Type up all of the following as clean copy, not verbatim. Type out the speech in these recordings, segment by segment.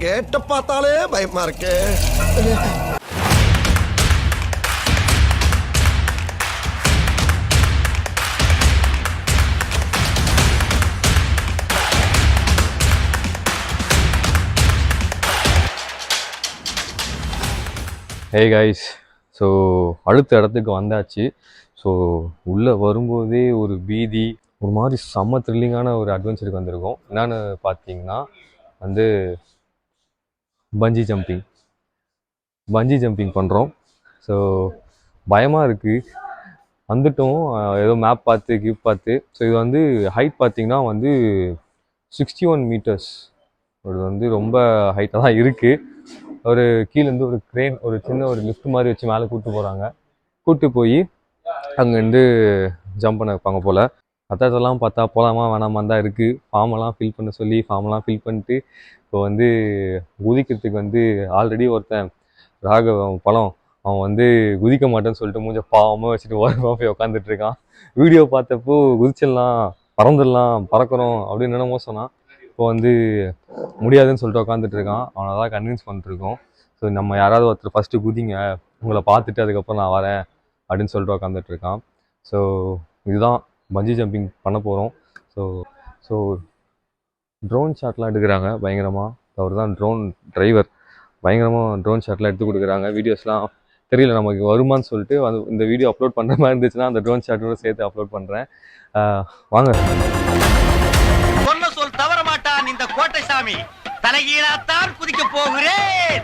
கேட்ட பார்த்தாலே பயமா இருக்கு. ஹே கைஸ், ஸோ அடுத்த இடத்துக்கு வந்தாச்சு. ஸோ உள்ளே வரும்போதே ஒரு பீதி, ஒரு மாதிரி செம்ம த்ரில்லிங்கான ஒரு அட்வென்ச்சருக்கு வந்திருக்கோம். என்னென்னு பார்த்தீங்கன்னா வந்து பஞ்சி ஜம்பிங் பண்ணுறோம். ஸோ பயமாக இருக்குது. வந்துட்டோம், ஏதோ மேப் பார்த்து. ஸோ இது வந்து ஹைட் பார்த்தீங்கன்னா வந்து 61 மீட்டர்ஸ். அது வந்து ரொம்ப ஹைட்டாக தான் இருக்குது. ஒரு கீழேருந்து ஒரு க்ரேன், ஒரு சின்ன ஒரு லிஃப்ட் மாதிரி வச்சு மேலே கூப்பிட்டு போய் அங்கேருந்து ஜம்ப் பண்ண வைப்பாங்க போல். அத்தெல்லாம் பார்த்தா போகலாமா வேணாமான் தான் இருக்குது. ஃபார்மெல்லாம் ஃபில் பண்ண சொல்லி ஃபார்மெல்லாம் ஃபில் பண்ணிட்டு இப்போ வந்து குதிக்கிறதுக்கு வந்து ஆல்ரெடி ஒருத்தன் ராகவன் பழம், அவன் வந்து குதிக்க மாட்டேன்னு சொல்லிட்டு மூஞ்ச பாவமாக வச்சுட்டு ஓரமாக போய் உட்காந்துட்ருக்கான். வீடியோ பார்த்தப்போ குதிச்சிடலாம், பறக்கிறோம் அப்படின்னு என்னமோ சொன்னான். இப்போ வந்து முடியாதுன்னு சொல்லிட்டு உட்காந்துட்டு இருக்கான். அவனை தான் கன்வின்ஸ் பண்ணிட்டுருக்கோம். ஸோ நம்ம யாராவது ஒருத்தர் ஃபஸ்ட்டு குதிங்க, உங்களை பார்த்துட்டு அதுக்கப்புறம் நான் வரேன் அப்படின்னு சொல்லிட்டு உட்காந்துட்ருக்கான். ஸோ இதுதான் பஞ்சி ஜம்பிங் பண்ண போகிறோம். ஸோ ட்ரோன் ஷாட்லாம் எடுக்கிறாங்க பயங்கரமாக. அவர் தான் ட்ரோன் டிரைவர். பயங்கரமாக ட்ரோன் ஷாட்லாம் எடுத்து கொடுக்குறாங்க. வீடியோஸ்லாம் தெரியல நமக்கு வருமானு சொல்லிட்டு இந்த வீடியோ அப்லோட் பண்ணுற மாதிரி இருந்துச்சுன்னா அந்த ட்ரோன் ஷாட்டோட சேர்த்து அப்லோட் பண்ணுறேன். வாங்க. சொல் தவற மாட்டான் இந்த கோட்டை சாமி. தலைகீழாத்தான் குதிக்க போகிறேன்.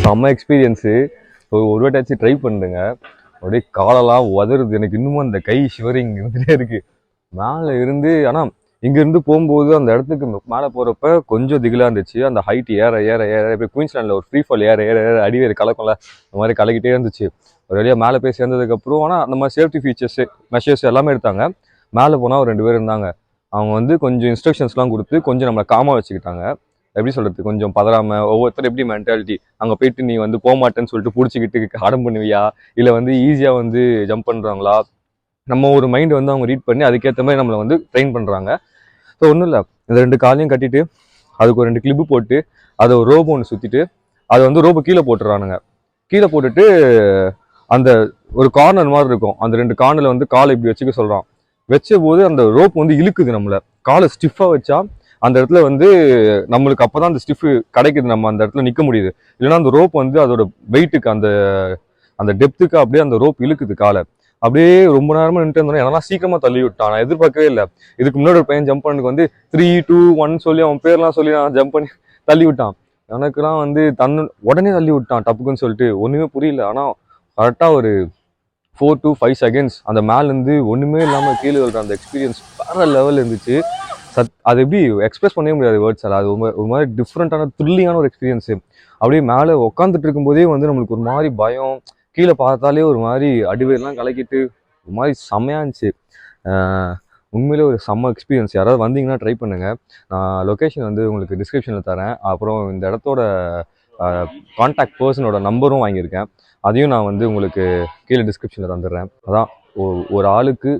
செம்ம எக்ஸ்பீரியன்ஸு. ஒரு வாட்டாச்சும் ட்ரை பண்ணுங்க. அப்படியே காலெல்லாம் உதருது. எனக்கு இன்னமும் அந்த கை ஷிவரிங் இருந்துகிட்டே இருக்குது மேலே இருந்து. ஆனால் இங்கேருந்து போகும்போது அந்த இடத்துக்கு மேலே போகிறப்ப கொஞ்சம் திகிலாக இருந்துச்சு. அந்த ஹைட் ஏற இப்போ குயின்ஸ்லாண்டில் ஒரு ஃப்ரீ ஃபால் ஏற அடிவேறு கலக்கல அந்த மாதிரி கலக்கிட்டே இருந்துச்சு. ஒரு வழியாக மேலே போய் சேர்ந்ததுக்கப்புறம் ஆனால் அந்த மாதிரி சேஃப்டி ஃபீச்சர்ஸு மெஷர்ஸ் எல்லாமே எடுத்தாங்க. மேலே போனால் ஒரு 2 பேர் இருந்தாங்க. அவங்க வந்து கொஞ்சம் இன்ஸ்ட்ரக்ஷன்ஸ்லாம் கொடுத்து கொஞ்சம் நம்மளை காமாக வச்சுக்கிட்டாங்க. எப்படி சொல்கிறது, கொஞ்சம் பதறாமல். ஒவ்வொருத்தர் எப்படி மென்டாலிட்டி, அங்கே போயிட்டு நீ வந்து போக மாட்டேன்னு சொல்லிட்டு பிடிச்சிக்கிட்டு அடம் பண்ணுவியா, இல்லை வந்து ஈஸியாக வந்து ஜம்ப் பண்ணுறாங்களா, நம்ம ஒரு மைண்ட் வந்து அவங்க ரீட் பண்ணி அதுக்கேற்ற மாதிரி நம்மளை வந்து ட்ரெயின் பண்ணுறாங்க. ஸோ ஒன்றும் இல்லை, இந்த 2 காலையும் கட்டிட்டு அதுக்கு ஒரு 2 கிளிப்பு போட்டு அதை ஒரு ரோப் ஒன்று சுற்றிட்டு அதை வந்து ரோப்பு கீழே போட்டுறானுங்க. கீழே போட்டுட்டு அந்த ஒரு கார்னர் மாதிரி இருக்கும், அந்த 2 கார்னரில் வந்து காலை இப்படி வச்சுக்க சொல்கிறான். வச்ச போது அந்த ரோப் வந்து இழுக்குது நம்மளை. காலை ஸ்டிஃபாக வச்சா அந்த இடத்துல வந்து நம்மளுக்கு அப்போ தான் அந்த ஸ்டிஃப் கிடைக்குது, நம்ம அந்த இடத்துல நிற்க முடியுது. இல்லைன்னா அந்த ரோப் வந்து அதோட வெயிட்டுக்கு அந்த டெப்த்துக்கு அப்படியே அந்த ரோப் இழுக்குது காலை. அப்படியே ரொம்ப நேரமாக நின்று இருந்தோம். என்னெல்லாம் சீக்கிரமாக தள்ளி விட்டான். நான் எதிர்பார்க்கவே இல்லை. இதுக்கு முன்னாடி ஒரு பையன் ஜம்ப் பண்ணுக்கு வந்து 3, 2, 1 சொல்லி அவன் பேர்லாம் சொல்லி நான் ஜம்ப் பண்ணி தள்ளி விட்டான். எனக்குலாம் வந்து உடனே தள்ளி விட்டான் டப்புக்குன்னு சொல்லிட்டு. ஒன்றுமே புரியல. ஆனால் கரெக்டாக ஒரு 4 to 5 செகண்ட்ஸ் அந்த மேலேருந்து ஒன்றுமே இல்லாமல் கீழே விழுற அந்த எக்ஸ்பீரியன்ஸ் வேறு லெவல் இருந்துச்சு. அது எப்படி எக்ஸ்பிரஸ் பண்ணவே முடியாது வேர்ட்ஸால். அது ஒரு மாதிரி டிஃப்ரெண்ட்டான த்ரில்லிங்கான ஒரு எக்ஸ்பீரியன்ஸு. அப்படியே மேலே உட்காந்துட்டு இருக்கும்போதே வந்து நம்மளுக்கு ஒரு மாதிரி பயம், கீழே பார்த்தாலே ஒரு மாதிரி அடிவேர்லாம் கலக்கிட்டு ஒரு மாதிரி செம்மையாக இருந்துச்சு. உண்மையிலே ஒரு செம்ம எக்ஸ்பீரியன்ஸ். யாராவது வந்தீங்கன்னா ட்ரை பண்ணுங்கள். நான் லொக்கேஷன் வந்து உங்களுக்கு டிஸ்கிரிப்ஷனில் தரேன். அப்புறம் இந்த இடத்தோட கான்டாக்ட் பர்சனோட நம்பரும் வாங்கியிருக்கேன், அதையும் நான் வந்து உங்களுக்கு கீழே டிஸ்கிரிப்ஷனில் தந்துடுறேன். அதான் ஒரு ஆளுக்கு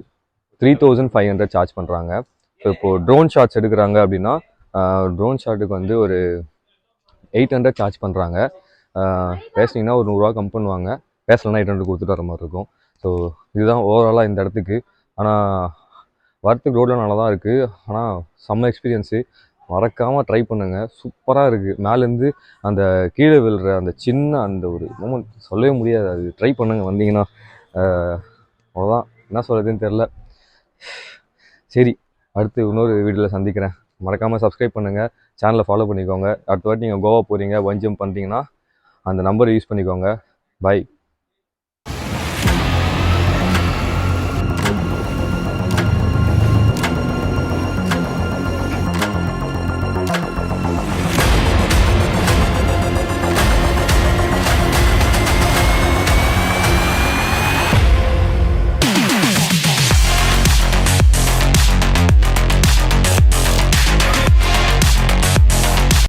3500 சார்ஜ் பண்ணுறாங்க. ஸோ இப்போது ட்ரோன் ஷாட்ஸ் எடுக்கிறாங்க அப்படின்னா ட்ரோன் ஷாட்டுக்கு வந்து ஒரு 800 சார்ஜ் பண்ணுறாங்க. பேசுனீங்கன்னா ஒரு 100 ரூபா கம் பண்ணுவாங்க. பேசலைன்னா 800 கொடுத்துட்டு வர மாதிரி இருக்கும். ஸோ இதுதான் ஓவராலாக இந்த இடத்துக்கு. ஆனால் வரத்துக்கு ரோடில் நல்லா தான் இருக்குது. ஆனால் செம்ம எக்ஸ்பீரியன்ஸு. மறக்காமல் ட்ரை பண்ணுங்கள். சூப்பராக இருக்குது. மேலேருந்து அந்த கீழே விழுற அந்த சின்ன அந்த ஒரு மூமெண்ட் சொல்லவே முடியாது. அது ட்ரை பண்ணுங்கள் வந்தீங்கன்னா. அவ்வளோதான், என்ன சொல்கிறதுன்னு தெரில. சரி, அடுத்து இன்னொரு வீடியோவில் சந்திக்கிறேன். மறக்காமல் சப்ஸ்கிரைப் பண்ணுங்கள், சேனலை ஃபாலோ பண்ணிக்கோங்க. அடுத்த வாட்டி நீங்கள் கோவா போகிறீங்க, பஞ்ச் ஜம்ப் பண்ணுறீங்கன்னா அந்த நம்பரை யூஸ் பண்ணிக்கோங்க. பை.